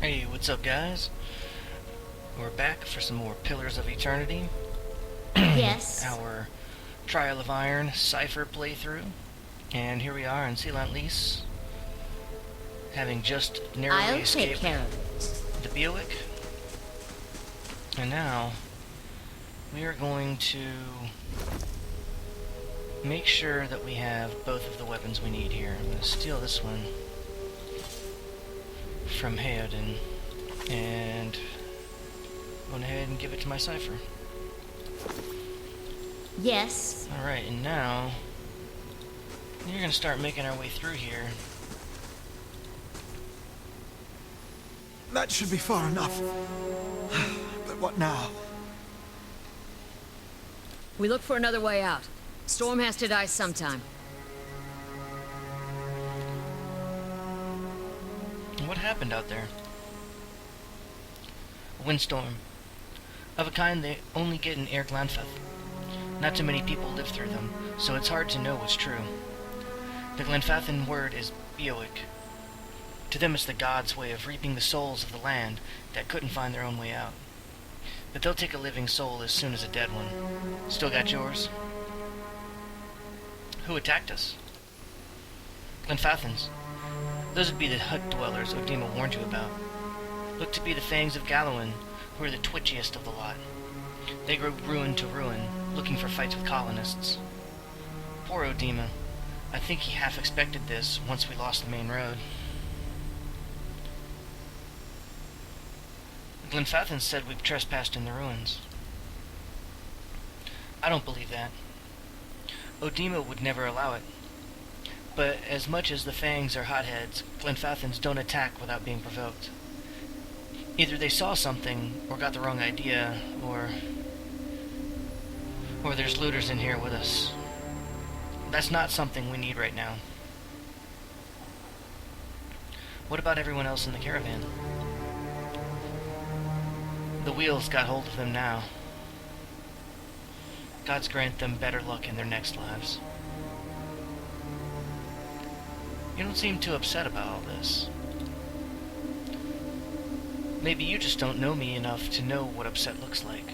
Hey, what's up, guys? We're back for some more Pillars of Eternity. Yes. Our Trial of Iron Cipher playthrough. And here we are in Cilant Lis, having just narrowly I'll take escaped care of it. the Buick. And now, we are going to make sure that we have both of the weapons we need here. I'm going to steal this one from Hayden and go ahead and give it to my Cipher. Yes. Alright, and now we're going to start making our way through here. That should be far enough. But what now? We look for another way out. Storm has to die sometime. What happened out there? A windstorm. Of a kind they only get in Air Glanfeth. Not too many people live through them, so it's hard to know what's true. The Glenfathan word is Bioic. To them it's the gods' way of reaping the souls of the land that couldn't find their own way out. But they'll take a living soul as soon as a dead one. Still got yours? Who attacked us? Glenfathans. Those would be the hut dwellers Odima warned you about. Look to be the fangs of Gallowin, who are the twitchiest of the lot. They grow ruin to ruin, looking for fights with colonists. Poor Odima. I think he half expected this once we lost the main road. The Glenfathans said we've trespassed in the ruins. I don't believe that. Odima would never allow it. But as much as the Fangs are hotheads, Glenfathans don't attack without being provoked. Either they saw something, or got the wrong idea, or there's looters in here with us. That's not something we need right now. What about everyone else in the caravan? The wheels got hold of them now. Gods grant them better luck in their next lives. You don't seem too upset about all this. Maybe you just don't know me enough to know what upset looks like.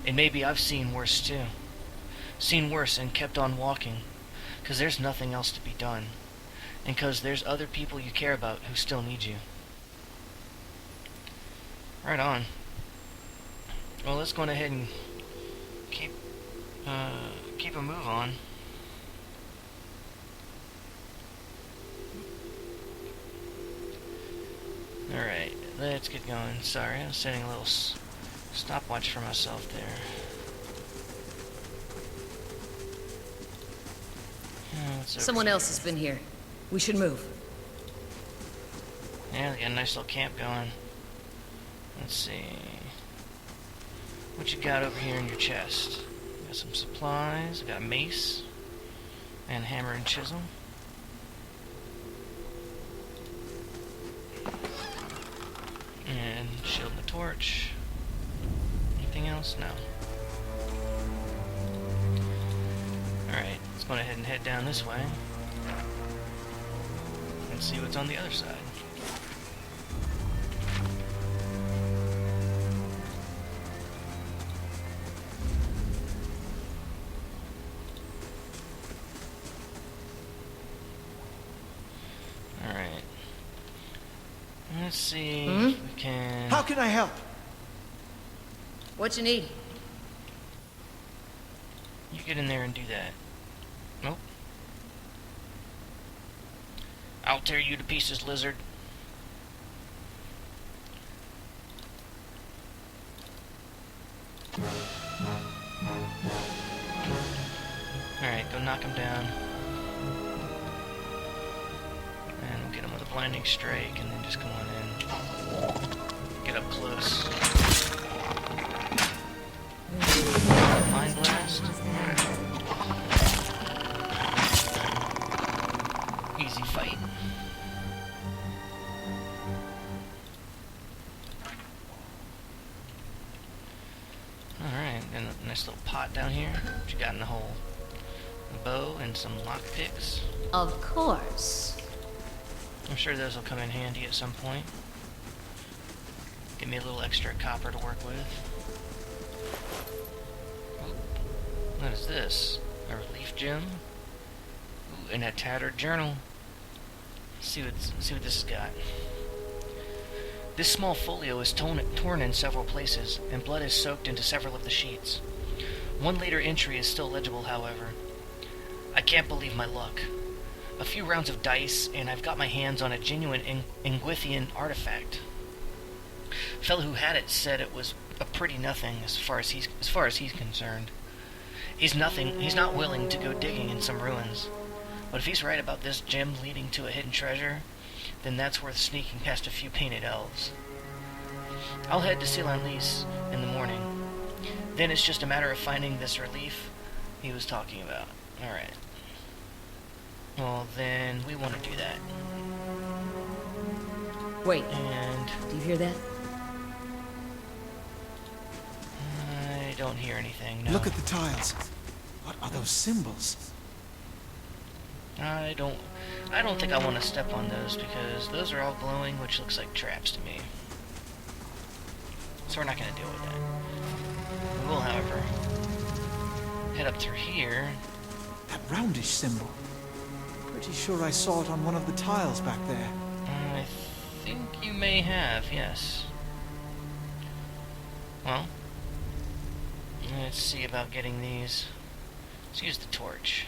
And maybe I've seen worse too. Seen worse and kept on walking, 'cause there's nothing else to be done. And 'cause there's other people you care about who still need you. Right on. Well, let's go ahead and keep a move on. Alright, let's get going. Sorry, I was setting a little stopwatch for myself there. Someone else has been here. We should move. Yeah, they got a nice little camp going. Let's see. What you got over here in your chest? Got some supplies. I got a mace. And a hammer and chisel. And shield and a torch. Anything else? No. Alright, let's go ahead and head down this way. And see what's on the other side. Alright. Let's see if we can... How can I help? What you need? You get in there and do that. Nope. I'll tear you to pieces, lizard. Alright, go knock him down. And we'll get him with a blinding strike and then just go on in. Get up close. Mind blast. Easy fight. Alright, and a nice little pot down here. What you got in the hole? A bow and some lockpicks. Of course. I'm sure those will come in handy at some point. Give me a little extra copper to work with. Ooh, what is this? A relief gem? Ooh, and a tattered journal. See what this has got. This small folio is torn in several places, and blood is soaked into several of the sheets. One later entry is still legible, however. I can't believe my luck. A few rounds of dice, and I've got my hands on a genuine Ingwithian artifact. The fellow who had it said it was a pretty nothing as far as he's concerned. He's not willing to go digging in some ruins. But if he's right about this gem leading to a hidden treasure, then that's worth sneaking past a few painted elves. I'll head to Cilant Lis in the morning. Then it's just a matter of finding this relief he was talking about. Alright. Well, then we want to do that. Wait, And do you hear that? I don't hear anything, no. Look at the tiles. What are those symbols? I don't think I want to step on those because those are all glowing, which looks like traps to me. So we're not going to deal with that. We will, however, head up through here. That roundish symbol. Pretty sure I saw it on one of the tiles back there. I think you may have, yes. Well, let's see about getting these. Let's use the torch.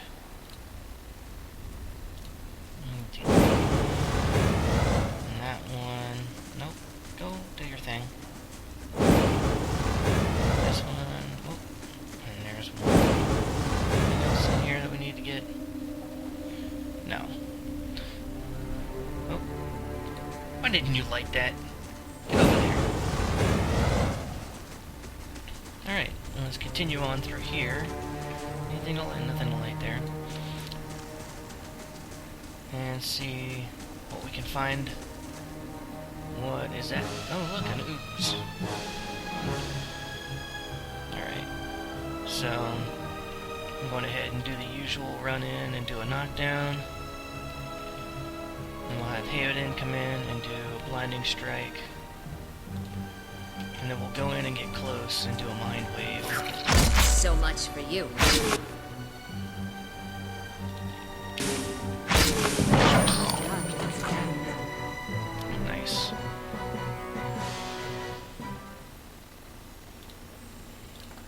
And that one. Nope. Go do your thing. This one. Oh, and there's one. Anything else in here that we need to get? No. Oh. Why didn't you light that? Get over there. Alright, well, let's continue on through here. Anything to light? Nothing to light there. And see what we can find. What is that? Oh, look, an ooze. Alright. So, I'm going ahead and do the usual run in and do a knockdown. And we'll have Hayden come in and do a blinding strike. And then we'll go in and get close and do a mind wave. So much for you. Nice.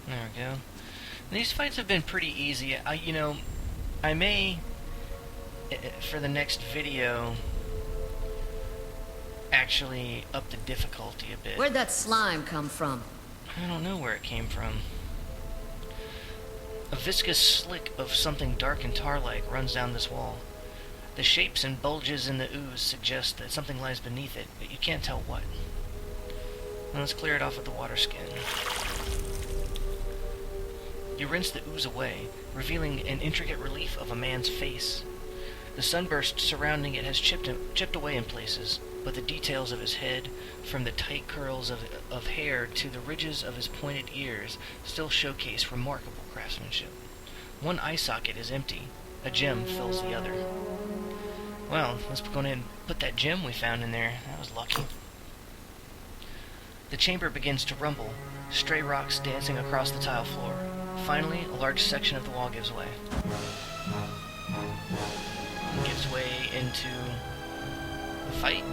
There we go. These fights have been pretty easy. I may, for the next video, actually up the difficulty a bit. Where'd that slime come from? I don't know where it came from. A viscous slick of something dark and tar-like runs down this wall. The shapes and bulges in the ooze suggest that something lies beneath it, but you can't tell what. Now let's clear it off with the water skin. You rinse the ooze away, revealing an intricate relief of a man's face. The sunburst surrounding it has chipped away in places, but the details of his head, from the tight curls of hair to the ridges of his pointed ears, still showcase remarkable craftsmanship. One eye socket is empty. A gem fills the other. Well, let's go ahead and put that gem we found in there. That was lucky. The chamber begins to rumble, stray rocks dancing across the tile floor. Finally, a large section of the wall gives way. Gives way into a fight.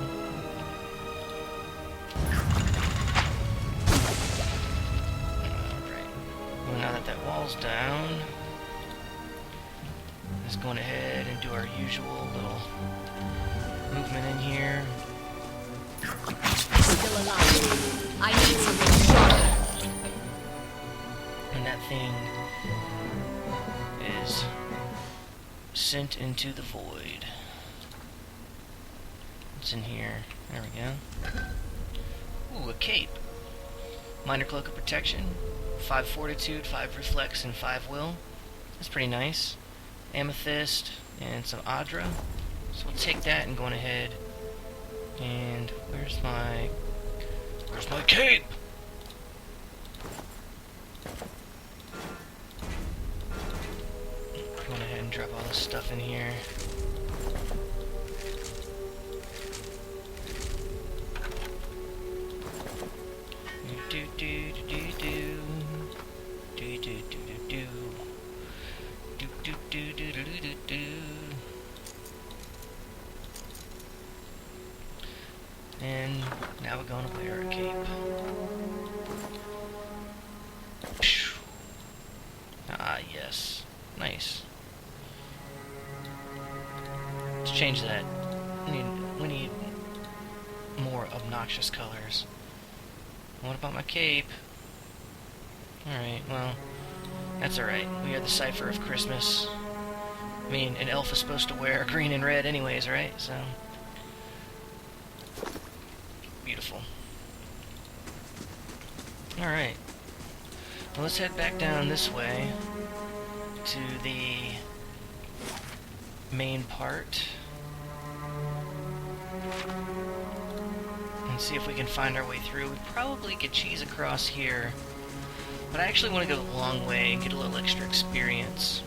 Alright. Well, now that that wall's down, let's go ahead and do our usual little movement in here. Still alive. I need something sharper. And that thing is sent into the void. What's in here? There we go. Ooh, a cape. Minor cloak of protection. 5 fortitude, 5 reflex, and 5 will. That's pretty nice. Amethyst and some Adra. So we'll take that and go on ahead. And where's my cape? Go on ahead and drop all this stuff in here. And now we're going to wear a cape. Phew. Ah, yes. Nice. Let's change that. We need more obnoxious colors. What about my cape? Alright, well, that's alright. We are the cipher of Christmas. I mean, an elf is supposed to wear green and red anyways, right? So, beautiful. Alright. Well, let's head back down this way to the main part and see if we can find our way through. We probably could cheese across here, but I actually want to go the long way and get a little extra experience.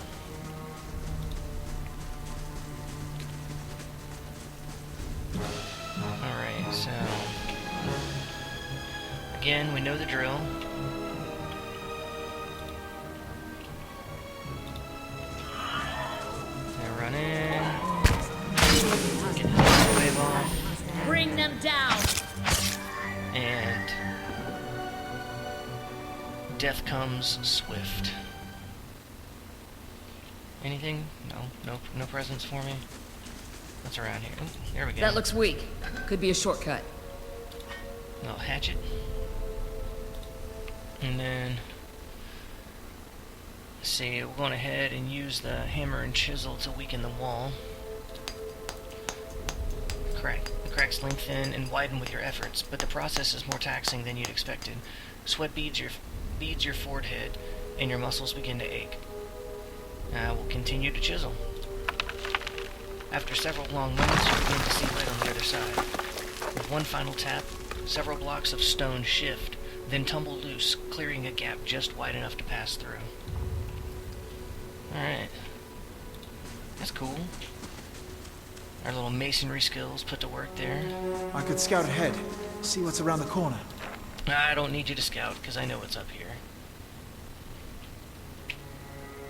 Alright, so again, we know the drill. Run in. Get this wave off. Bring them down. And death comes swift. Anything? No presents for me? What's around here? Ooh, there we go. That looks weak. Could be a shortcut. Little hatchet. And then see, we're going ahead and use the hammer and chisel to weaken the wall. The cracks lengthen and widen with your efforts, but the process is more taxing than you'd expected. Sweat beads your forehead, and your muscles begin to ache. We'll continue to chisel. After several long moments, you begin to see light on the other side. With one final tap, several blocks of stone shift, then tumble loose, clearing a gap just wide enough to pass through. Alright. That's cool. Our little masonry skills put to work there. I could scout ahead, see what's around the corner. I don't need you to scout, because I know what's up here.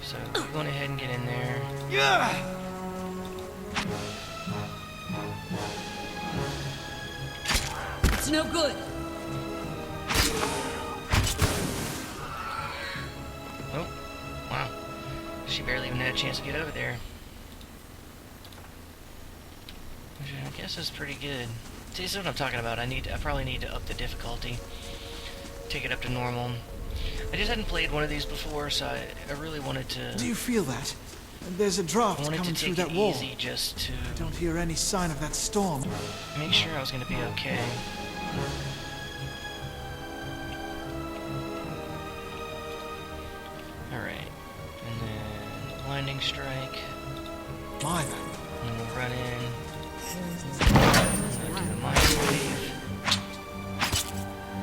So, we're going ahead and get in there. Yeah! It's no good. Oh, wow. She barely even had a chance to get over there. Which I guess is pretty good. See, this is what I'm talking about. I probably need to up the difficulty. Take it up to normal. I just hadn't played one of these before, so I really wanted to... Do you feel that? There's a draft coming through that wall. Easy just to... I don't hear any sign of that storm. make sure I was going to be okay. Alright. And then blinding strike. My, then. And we'll run in. And do the mind wave.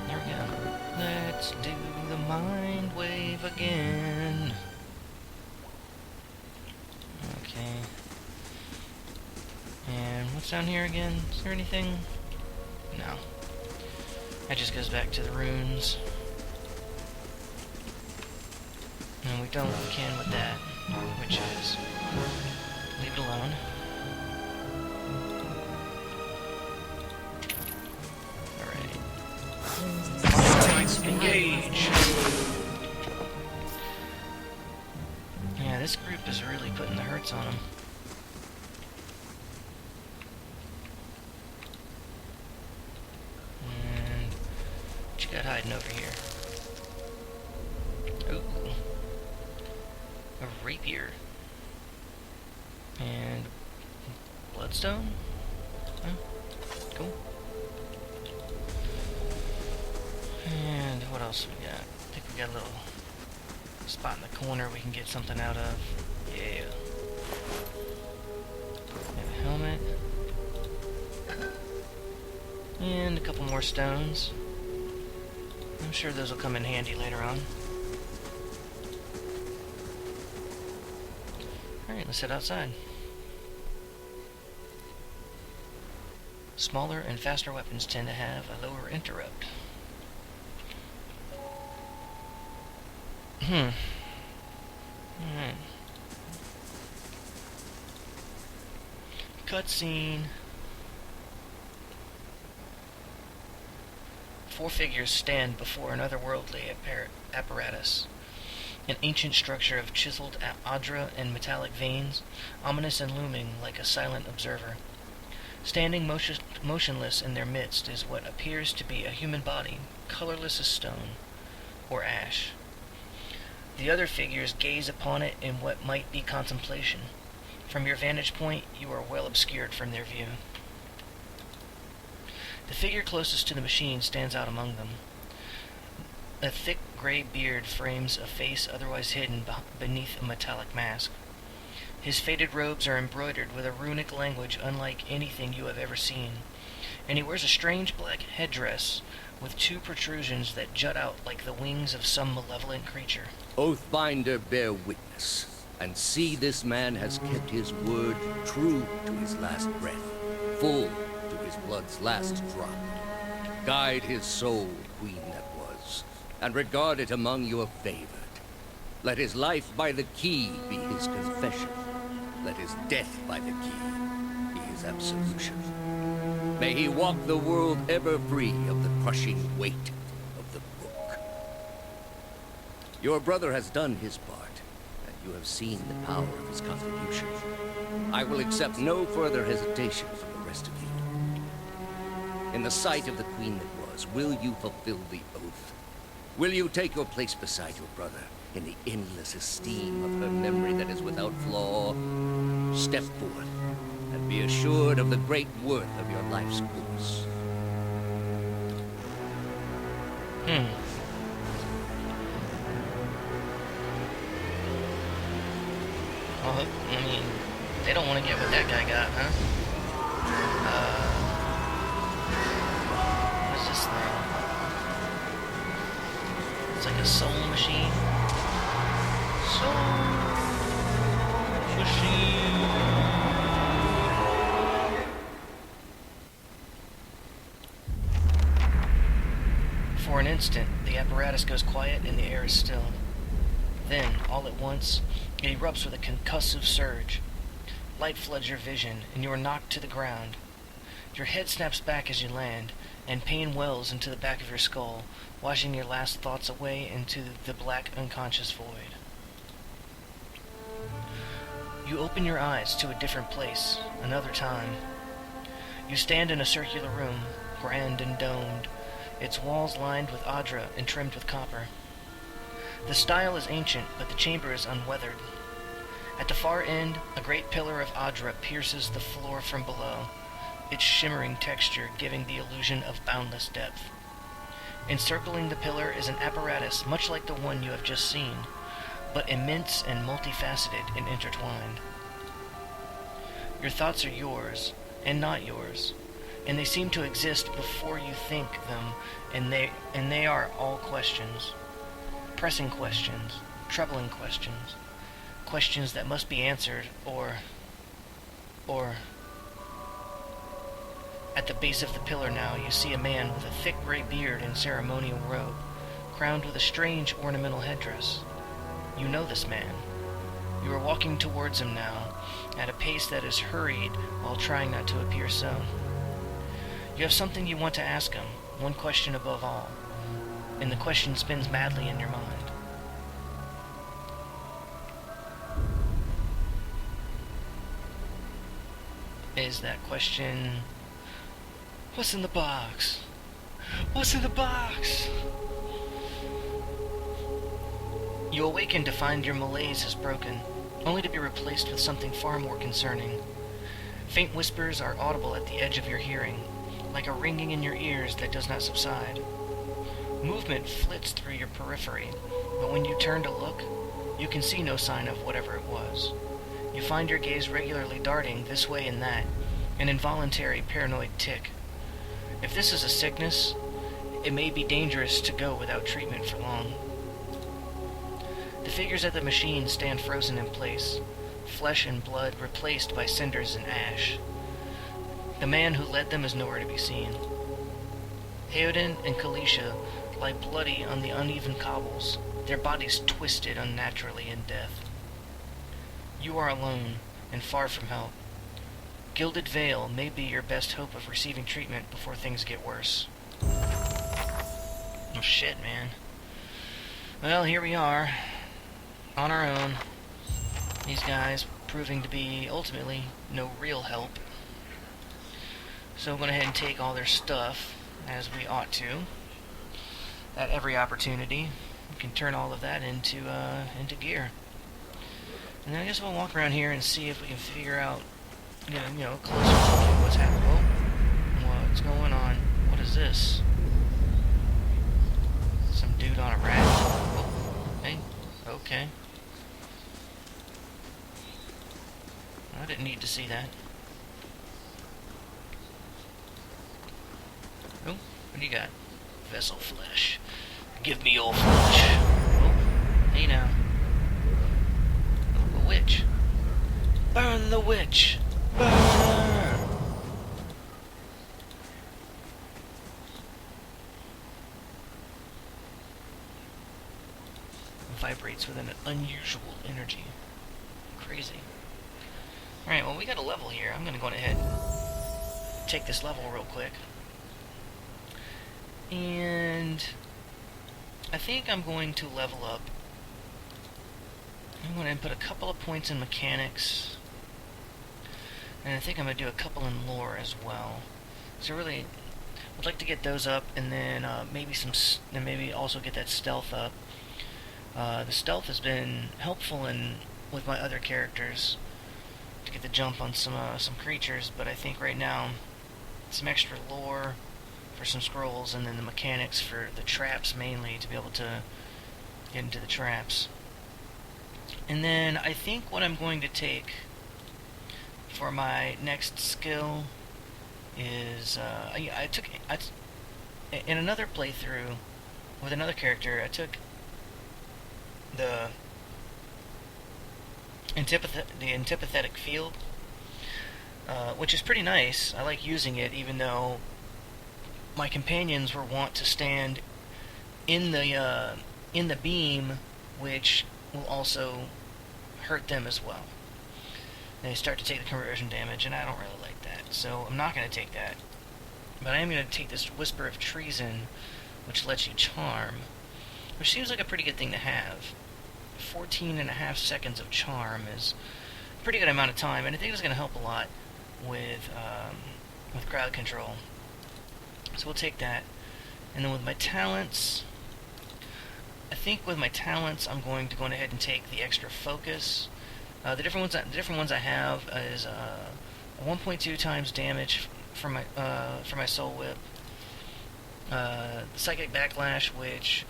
There we go. Let's do the mind wave again. Okay. And what's down here again? Is there anything? No. That just goes back to the runes. And we've done what we can with that, which is leave it alone. Alright. Engage! Yeah, this group is really putting the hurts on them. And what you got hiding over here? Ooh. A rapier. And bloodstone? Huh? Cool. And what else we got? I think we got a little spot in the corner we can get something out of. Yeah. And a helmet. And a couple more stones. I'm sure those will come in handy later on. Alright, let's head outside. Smaller and faster weapons tend to have a lower interrupt. Alright. Cutscene. 4 figures stand before an otherworldly apparatus. An ancient structure of chiseled adra and metallic veins, ominous and looming like a silent observer. Standing motionless in their midst is what appears to be a human body, colorless as stone, or ash. The other figures gaze upon it in what might be contemplation. From your vantage point, you are well obscured from their view. The figure closest to the machine stands out among them. A thick gray beard frames a face otherwise hidden beneath a metallic mask. His faded robes are embroidered with a runic language unlike anything you have ever seen, and he wears a strange black headdress with 2 protrusions that jut out like the wings of some malevolent creature. Oathbinder, bear witness, and see this man has kept his word true to his last breath, full to his blood's last drop. Guide his soul, queen that was, and regard it among your favored. Let his life by the key be his confession. Let his death by the key be his absolution. May he walk the world ever free of the crushing weight of the book. Your brother has done his part, and you have seen the power of his contribution. I will accept no further hesitation from the rest of you. In the sight of the queen that was, will you fulfill the oath? Will you take your place beside your brother in the endless esteem of her memory that is without flaw? Step forth, and be assured of the great worth of your life's course. Well, I mean, they don't want to get what that guy got, huh? What is this thing? It's like a soul machine. Soul machine. For an instant, the apparatus goes quiet and the air is still. Then, all at once, it erupts with a concussive surge. Light floods your vision, and you are knocked to the ground. Your head snaps back as you land, and pain wells into the back of your skull, washing your last thoughts away into the black, unconscious void. You open your eyes to a different place, another time. You stand in a circular room, grand and domed, its walls lined with adra and trimmed with copper. The style is ancient, but the chamber is unweathered. At the far end, a great pillar of adra pierces the floor from below, its shimmering texture giving the illusion of boundless depth. Encircling the pillar is an apparatus much like the one you have just seen, but immense and multifaceted and intertwined. Your thoughts are yours, and not yours, and they seem to exist before you think them, and they are all questions. Pressing questions, troubling questions, questions that must be answered, or... At the base of the pillar now, you see a man with a thick gray beard and ceremonial robe, crowned with a strange ornamental headdress. You know this man. You are walking towards him now, at a pace that is hurried while trying not to appear so. You have something you want to ask him, one question above all, and the question spins madly in your mind. Is that question... What's in the box? What's in the box? You awaken to find your malaise is broken, only to be replaced with something far more concerning. Faint whispers are audible at the edge of your hearing, like a ringing in your ears that does not subside. Movement flits through your periphery, but when you turn to look, you can see no sign of whatever it was. You find your gaze regularly darting this way and that, an involuntary paranoid tic. If this is a sickness, it may be dangerous to go without treatment for long. The figures at the machine stand frozen in place, flesh and blood replaced by cinders and ash. The man who led them is nowhere to be seen. Theoden and Kalisha lie bloody on the uneven cobbles, their bodies twisted unnaturally in death. You are alone, and far from help. Gilded Vale may be your best hope of receiving treatment before things get worse. Oh shit, man. Well, here we are. On our own. These guys proving to be, ultimately, no real help. So I'm going to go ahead and take all their stuff, as we ought to. At every opportunity. We can turn all of that into gear. And then I guess we'll walk around here and see if we can figure out, you know, a closer look at what's happening. Oh, what's going on? What is this? Some dude on a rat. Oh, hey, okay. I didn't need to see that. Oh, what do you got? Vessel flesh. Give me your flesh. Oh, hey now. Oh, a witch. Burn the witch! Burn her! Vibrates with an unusual energy. Crazy. Alright, well, we got a level here. I'm gonna go ahead and take this level real quick. And I think I'm going to level up. I'm going to put a couple of points in mechanics. And I think I'm going to do a couple in lore as well. So really, I'd like to get those up, and then maybe also get that stealth up. The stealth has been helpful with my other characters to get the jump on some creatures, but I think right now some extra lore for some scrolls, and then the mechanics for the traps mainly to be able to get into the traps. And then I think what I'm going to take for my next skill is in another playthrough with another character, I took the antipathetic field, which is pretty nice. I like using it, even though my companions were wont to stand in the beam, which will also hurt them as well. They start to take the conversion damage, and I don't really like that, so I'm not going to take that. But I am going to take this Whisper of Treason, which lets you charm, which seems like a pretty good thing to have. 14.5 seconds of charm is a pretty good amount of time, and I think it's going to help a lot with crowd control. So we'll take that. And then with my talents, I think with my talents I'm going to go ahead and take the extra focus. The different ones I have is 1.2 times damage for my soul whip. The psychic backlash, which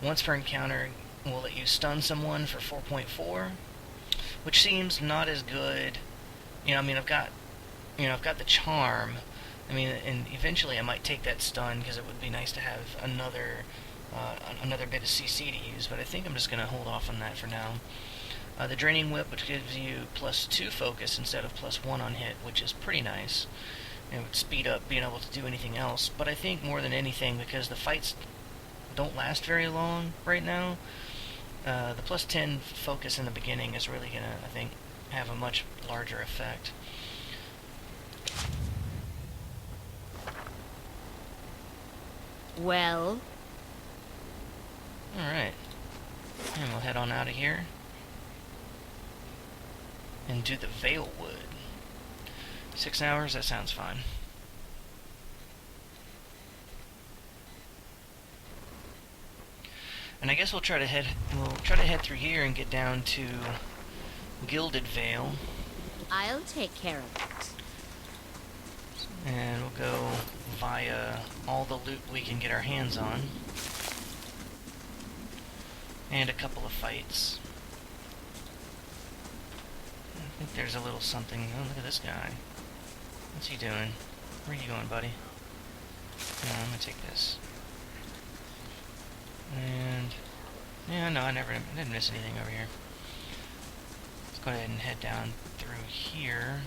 once per encounter will let you stun someone for 4.4, which seems not as good. You know, I mean, I've got the charm. I mean, and eventually I might take that stun because it would be nice to have another bit of CC to use. But I think I'm just going to hold off on that for now. The Draining Whip, which gives you +2 focus instead of +1 on hit, which is pretty nice. It would speed up being able to do anything else. But I think more than anything, because the fights don't last very long right now, the +10 focus in the beginning is really going to, I think, have a much larger effect. Well? Alright. And we'll head on out of here. And do the Vale Wood. 6 hours, that sounds fine. And I guess we'll try to head through here and get down to Gilded Vale. I'll take care of it. And we'll go via all the loot we can get our hands on. And a couple of fights. I think there's a little something. Oh, look at this guy. What's he doing? Where are you going, buddy? No, I'm gonna take this. And yeah, no, I didn't miss anything over here. Let's go ahead and head down through here.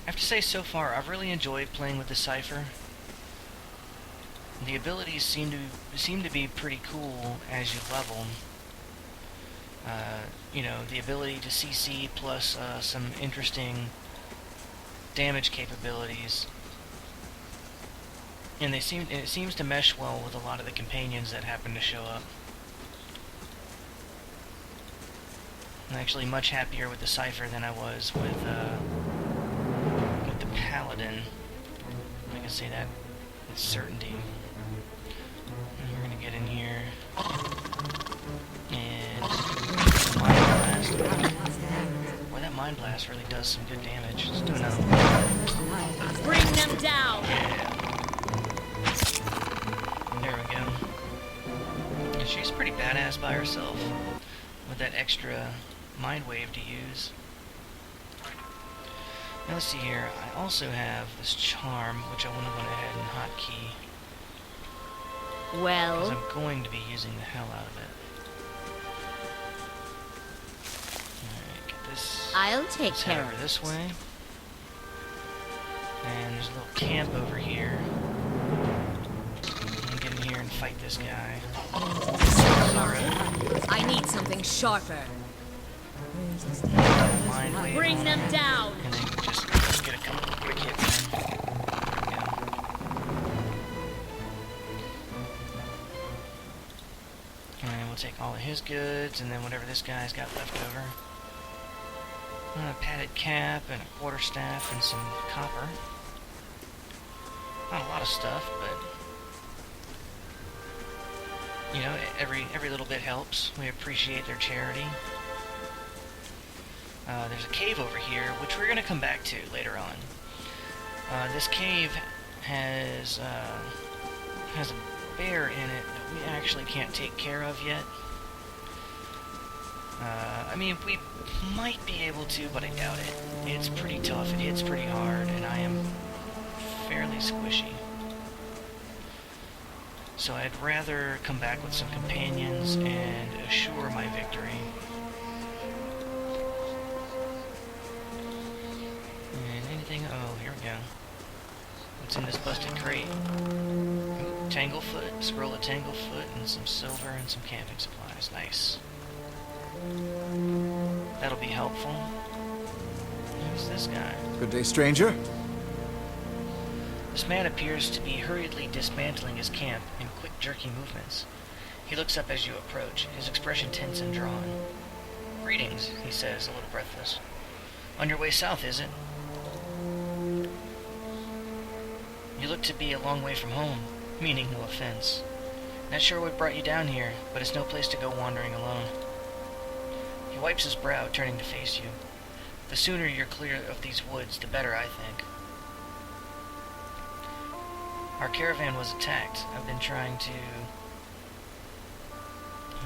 I have to say, so far, I've really enjoyed playing with the Cypher. The abilities seem to be pretty cool as you level. You know, the ability to CC plus some interesting damage capabilities. And it seems to mesh well with a lot of the companions that happen to show up. I'm actually much happier with the Cypher than I was with the Paladin. I can say that with certainty. And we're gonna get in here and Mind Blast. Boy, that Mind Blast really does some good damage. Let's do another one. Bring them down! Yeah. There we go. And she's pretty badass by herself with that extra Mind Wave to use. Now let's see here. I also have this charm, which I want to go ahead and hotkey. Because Well, I'm going to be using the hell out of it. Alright, get this. I'll take Let's care head of over it. this way. And there's a little camp over here. I'm get in here and fight this guy. Alright. I need something sharper. Mind Wave Bring on them him. down! And then just get a couple of quick hits in. There we go. And we'll take all of his goods, and then whatever this guy's got left over. A padded cap, and a quarterstaff, and some copper. Not a lot of stuff, but... you know, every little bit helps. We appreciate their charity. There's a cave over here, which we're going to come back to later on. This cave has a bear in it that we actually can't take care of yet. I mean, we might be able to, but I doubt it. It's pretty tough, it hits pretty hard, and I am fairly squishy. So I'd rather come back with some companions and assure my victory. And anything... oh, here we go. What's in this busted crate? Ooh, Tanglefoot, scroll of Tanglefoot, and some silver and some camping supplies. Nice. That'll be helpful. Who's this guy? Good day, stranger. This man appears to be hurriedly dismantling his camp in quick, jerky movements. He looks up as you approach, his expression tense and drawn. "Greetings," he says, a little breathless. "On your way south, is it? You look to be a long way from home, meaning no offense. Not sure what brought you down here, but it's no place to go wandering alone." He wipes his brow, turning to face you. "The sooner you're clear of these woods, the better, I think. Our caravan was attacked. I've been trying to...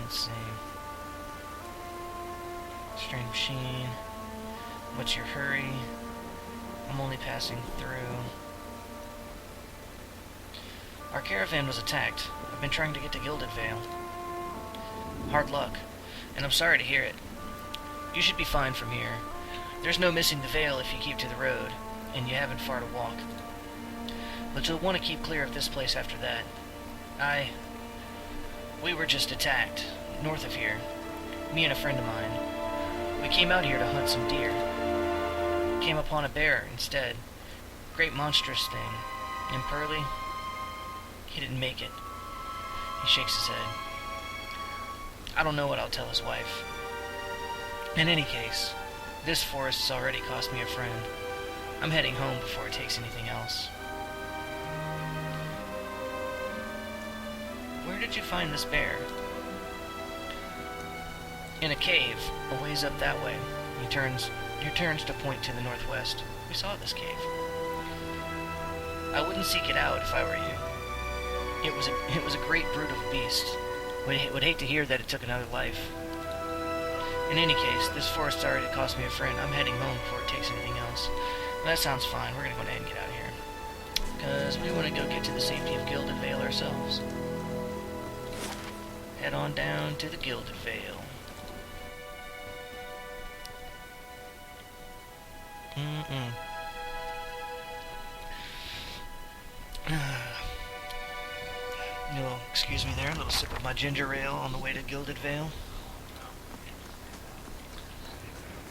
let's see... Strain machine. What's your hurry? I'm only passing through. Our caravan was attacked. I've been trying to get to Gilded Vale. Hard luck, and I'm sorry to hear it. You should be fine from here. There's no missing the Vale if you keep to the road, and you haven't far to walk. But you'll want to keep clear of this place after that. We were just attacked, north of here. Me and a friend of mine. We came out here to hunt some deer. Came upon a bear instead. Great monstrous thing. And Pearly, he didn't make it." He shakes his head. "I don't know what I'll tell his wife. In any case, this forest's already cost me a friend. I'm heading home before it takes anything else." "Where did you find this bear?" "In a cave, a ways up that way." He turns to point to the northwest. "We saw this cave. I wouldn't seek it out if I were you. It was a great brute of a beast. Would hate to hear that it took another life. In any case, this forest's already cost me a friend. I'm heading home before it takes anything else." Well, that sounds fine. We're gonna go ahead and get out of here, because we want to go get to the safety of Gilded Vale ourselves. Head on down to the Gilded Vale. Excuse me there, a little sip of my ginger ale on the way to Gilded Vale.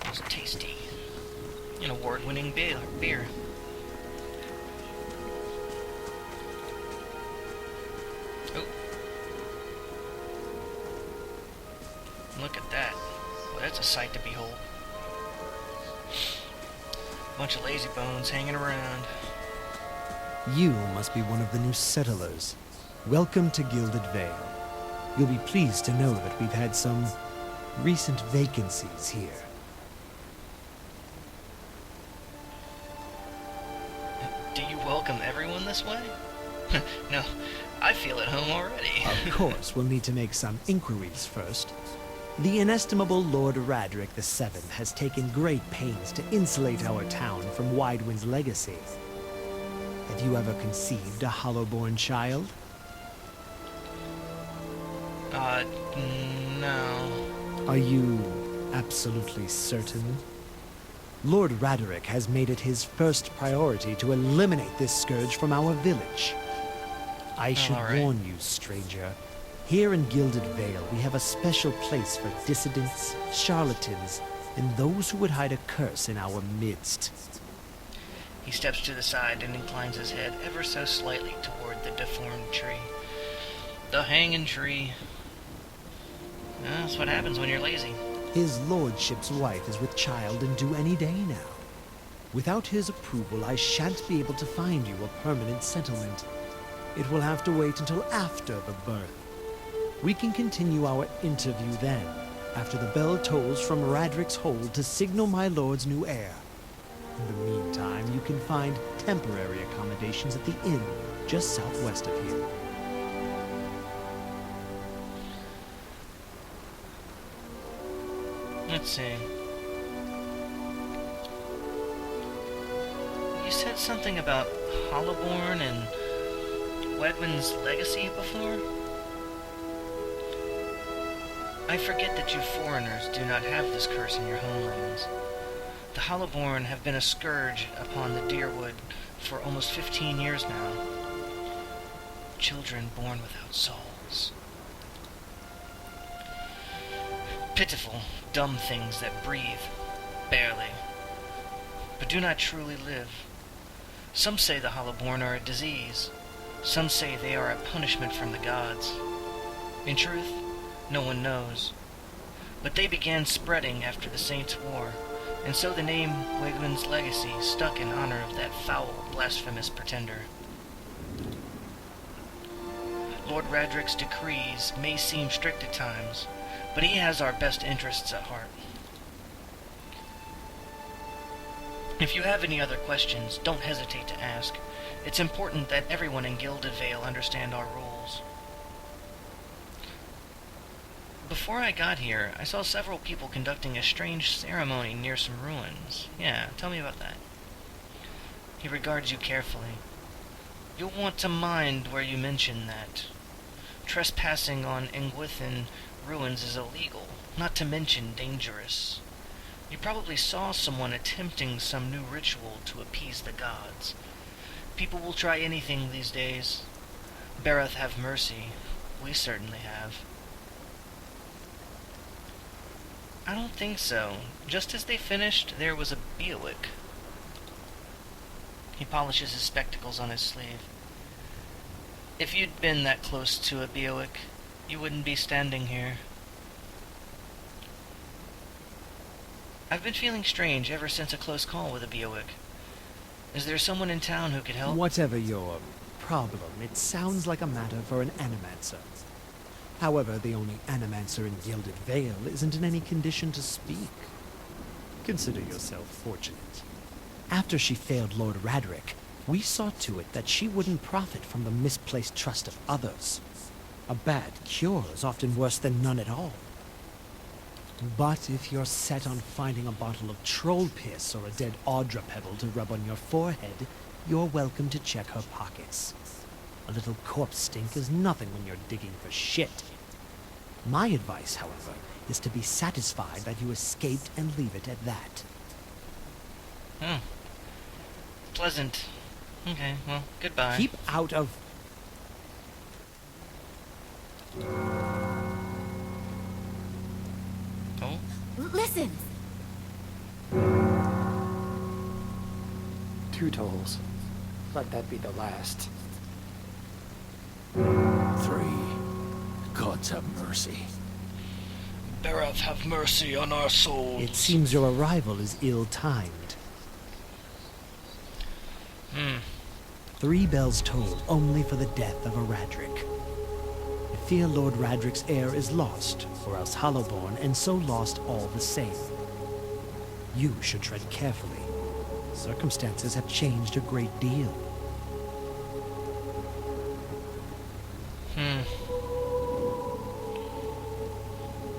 It's tasty. An award-winning beer. Oh. Look at that. Well, that's a sight to behold. Bunch of lazy bones hanging around. You must be one of the new settlers. Welcome to Gilded Vale. You'll be pleased to know that we've had some recent vacancies here. Do you welcome everyone this way? No, I feel at home already. Of course, we'll need to make some inquiries first. The inestimable Lord Radric VII has taken great pains to insulate our town from Widewind's legacy. Have you ever conceived a Hollowborn child? No. Are you absolutely certain? Lord Raderick has made it his first priority to eliminate this scourge from our village. I should all right. warn you, stranger. Here in Gilded Vale, we have a special place for dissidents, charlatans, and those who would hide a curse in our midst. He steps to the side and inclines his head ever so slightly toward the deformed tree. The hanging tree. That's what happens when you're lazy. His lordship's wife is with child and due any day now. Without his approval, I shan't be able to find you a permanent settlement. It will have to wait until after the birth. We can continue our interview then, after the bell tolls from Radric's hold to signal my lord's new heir. In the meantime, you can find temporary accommodations at the inn just southwest of here. Let's see. You said something about Hollowborn and Wedwin's legacy before? I forget that you foreigners do not have this curse in your homelands. The Hollowborn have been a scourge upon the Deerwood for almost 15 years now. Children born without souls. Pitiful, dumb things that breathe, barely, but do not truly live. Some say the Hollowborn are a disease. Some say they are a punishment from the gods. In truth, no one knows. But they began spreading after the Saints' War, and so the name Wegman's Legacy stuck in honor of that foul, blasphemous pretender. Lord Radric's decrees may seem strict at times, but he has our best interests at heart. If you have any other questions, don't hesitate to ask. It's important that everyone in Gilded Vale understand our rules. Before I got here, I saw several people conducting a strange ceremony near some ruins. Yeah, tell me about that. He regards you carefully. You'll want to mind where you mention that. Trespassing on Engwithan ruins is illegal, not to mention dangerous. You probably saw someone attempting some new ritual to appease the gods. People will try anything these days. Bareth have mercy. We certainly have. I don't think so. Just as they finished, there was a Beowick. He polishes his spectacles on his sleeve. If you'd been that close to a Beowick, you wouldn't be standing here. I've been feeling strange ever since a close call with a Beowick. Is there someone in town who could help? Whatever your problem, it sounds like a matter for an animancer. However, the only animancer in Gilded Vale isn't in any condition to speak. Consider yourself fortunate. After she failed Lord Radric, we saw to it that she wouldn't profit from the misplaced trust of others. A bad cure is often worse than none at all. But if you're set on finding a bottle of troll piss or a dead Audra pebble to rub on your forehead, you're welcome to check her pockets. A little corpse stink is nothing when you're digging for shit. My advice, however, is to be satisfied that you escaped and leave it at that. Oh. Pleasant. Okay, well, goodbye. Keep out of... Oh? Listen! 2 tolls. Let that be the last. 3. Gods have mercy. Barath, have mercy on our souls. It seems your arrival is ill-timed. 3 bells toll only for the death of a Radric. I fear Lord Radric's heir is lost, or else Hollowborn, and so lost all the same. You should tread carefully. Circumstances have changed a great deal.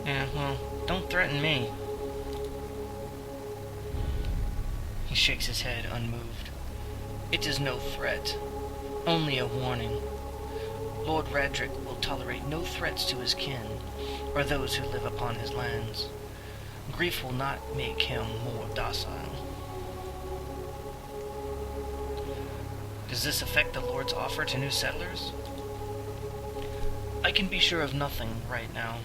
Yeah, well, don't threaten me. He shakes his head, unmoved. It is no threat, only a warning. Lord Radric will tolerate no threats to his kin, or those who live upon his lands. Grief will not make him more docile. Does this affect the Lord's offer to new settlers? I can be sure of nothing right now.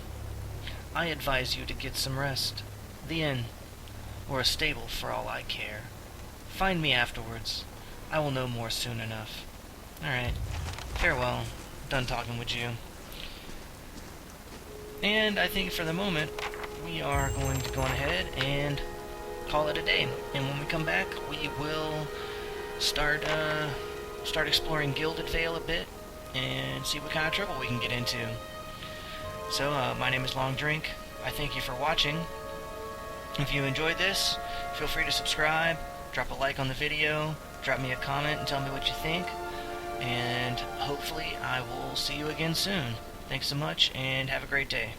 I advise you to get some rest. The inn, or a stable for all I care. Find me afterwards. I will know more soon enough. Alright. Farewell. Done talking with you. And I think for the moment, we are going to go on ahead and call it a day. And when we come back, we will start exploring Gilded Vale a bit and see what kind of trouble we can get into. So, my name is Long Drink. I thank you for watching. If you enjoyed this, feel free to subscribe, drop a like on the video, drop me a comment and tell me what you think. And hopefully I will see you again soon. Thanks so much and have a great day.